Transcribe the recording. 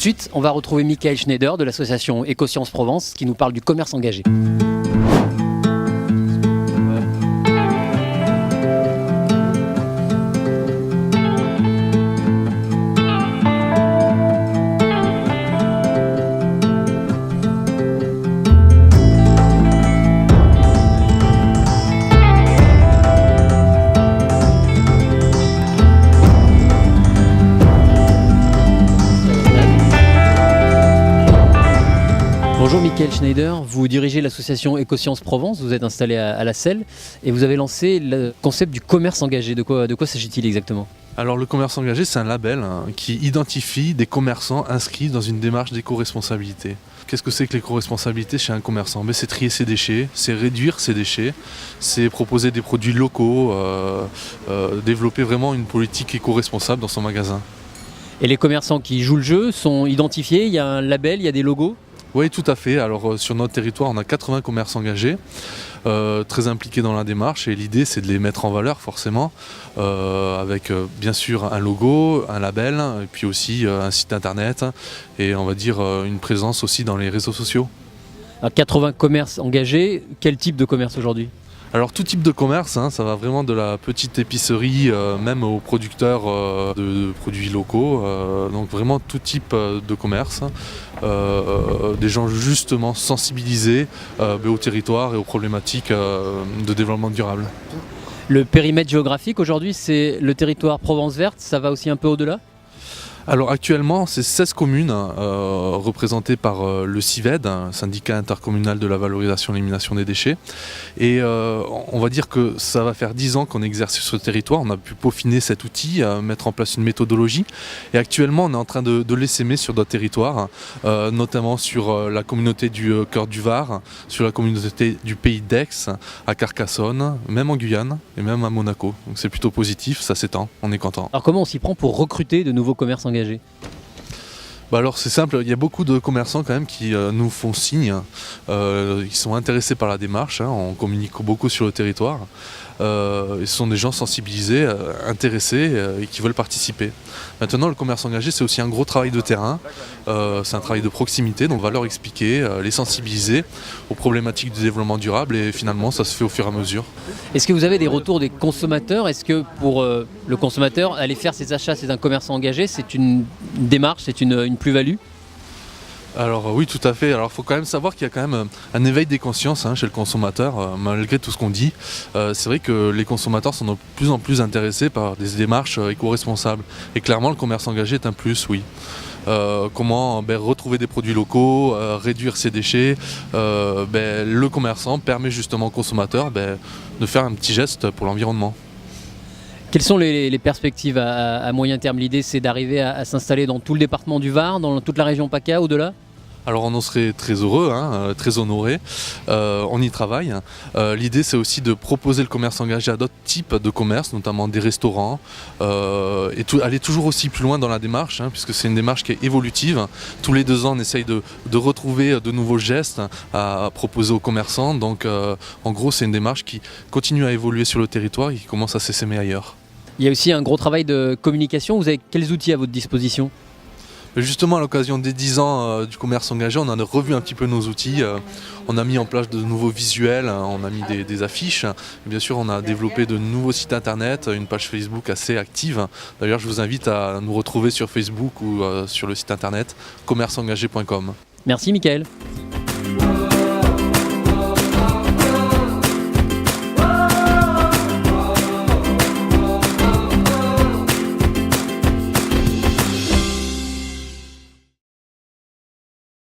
suite, on va retrouver Michael Schneider de l'association Écosciences Provence qui nous parle du commerce engagé. Bonjour Michael Schneider, vous dirigez l'association Écosciences Provence, vous êtes installé à La Selle et vous avez lancé le concept du commerce engagé. De quoi s'agit-il exactement ? Alors le commerce engagé, c'est un label qui identifie des commerçants inscrits dans une démarche d'éco-responsabilité. Qu'est-ce que c'est que l'éco-responsabilité chez un commerçant ? C'est trier ses déchets, c'est réduire ses déchets, c'est proposer des produits locaux, développer vraiment une politique éco-responsable dans son magasin. Et les commerçants qui jouent le jeu sont identifiés, il y a un label, il y a des logos ? Oui, tout à fait. Alors sur notre territoire, on a 80 commerces engagés, très impliqués dans la démarche. Et l'idée, c'est de les mettre en valeur, forcément, avec bien sûr un logo, un label, et puis aussi un site internet, et on va dire une présence aussi dans les réseaux sociaux. Alors 80 commerces engagés, quel type de commerce aujourd'hui ? Alors tout type de commerce, ça va vraiment de la petite épicerie même aux producteurs de produits locaux, donc vraiment tout type de commerce, des gens justement sensibilisés au territoire et aux problématiques de développement durable. Le périmètre géographique aujourd'hui c'est le territoire Provence Verte, ça va aussi un peu au-delà ? Alors actuellement, c'est 16 communes représentées par le CIVED, un syndicat intercommunal de la valorisation et l'élimination des déchets. Et on va dire que ça va faire 10 ans qu'on exerce sur ce territoire. On a pu peaufiner cet outil, mettre en place une méthodologie. Et actuellement, on est en train de l'essaimer sur d'autres territoires, notamment sur la communauté du Cœur du Var, sur la communauté du Pays d'Aix, à Carcassonne, même en Guyane et même à Monaco. Donc c'est plutôt positif, ça s'étend, on est content. Alors comment on s'y prend pour recruter de nouveaux commerces engagés ? Alors c'est simple, il y a beaucoup de commerçants quand même qui nous font signe, qui sont intéressés par la démarche, on communique beaucoup sur le territoire. Ce sont des gens sensibilisés, intéressés et qui veulent participer. Maintenant, le commerce engagé, c'est aussi un gros travail de terrain, c'est un travail de proximité, donc on va leur expliquer, les sensibiliser aux problématiques du développement durable et finalement ça se fait au fur et à mesure. Est-ce que vous avez des retours des consommateurs ? Est-ce que pour le consommateur, aller faire ses achats chez un commerçant engagé, c'est une démarche, c'est une plus-value ? Alors oui, tout à fait. Alors il faut quand même savoir qu'il y a quand même un éveil des consciences chez le consommateur, malgré tout ce qu'on dit. C'est vrai que les consommateurs sont de plus en plus intéressés par des démarches éco-responsables. Et clairement, le commerce engagé est un plus, oui. Comment retrouver des produits locaux, réduire ses déchets. Le commerçant permet justement au consommateur de faire un petit geste pour l'environnement. Quelles sont les perspectives à moyen terme ? L'idée c'est d'arriver à s'installer dans tout le département du Var, dans toute la région PACA, au-delà ? Alors on en serait très heureux, très honoré, on y travaille. L'idée c'est aussi de proposer le commerce engagé à d'autres types de commerces, notamment des restaurants, et aller toujours aussi plus loin dans la démarche, puisque c'est une démarche qui est évolutive. Tous les 2 ans on essaye de retrouver de nouveaux gestes à proposer aux commerçants. Donc en gros c'est une démarche qui continue à évoluer sur le territoire et qui commence à s'essaimer ailleurs. Il y a aussi un gros travail de communication, vous avez quels outils à votre disposition ? Justement, à l'occasion des 10 ans du commerce engagé, on a revu un petit peu nos outils. On a mis en place de nouveaux visuels, on a mis des affiches. Et bien sûr, on a développé de nouveaux sites internet, une page Facebook assez active. D'ailleurs, je vous invite à nous retrouver sur Facebook ou sur le site internet commerceengagé.com. Merci Michael.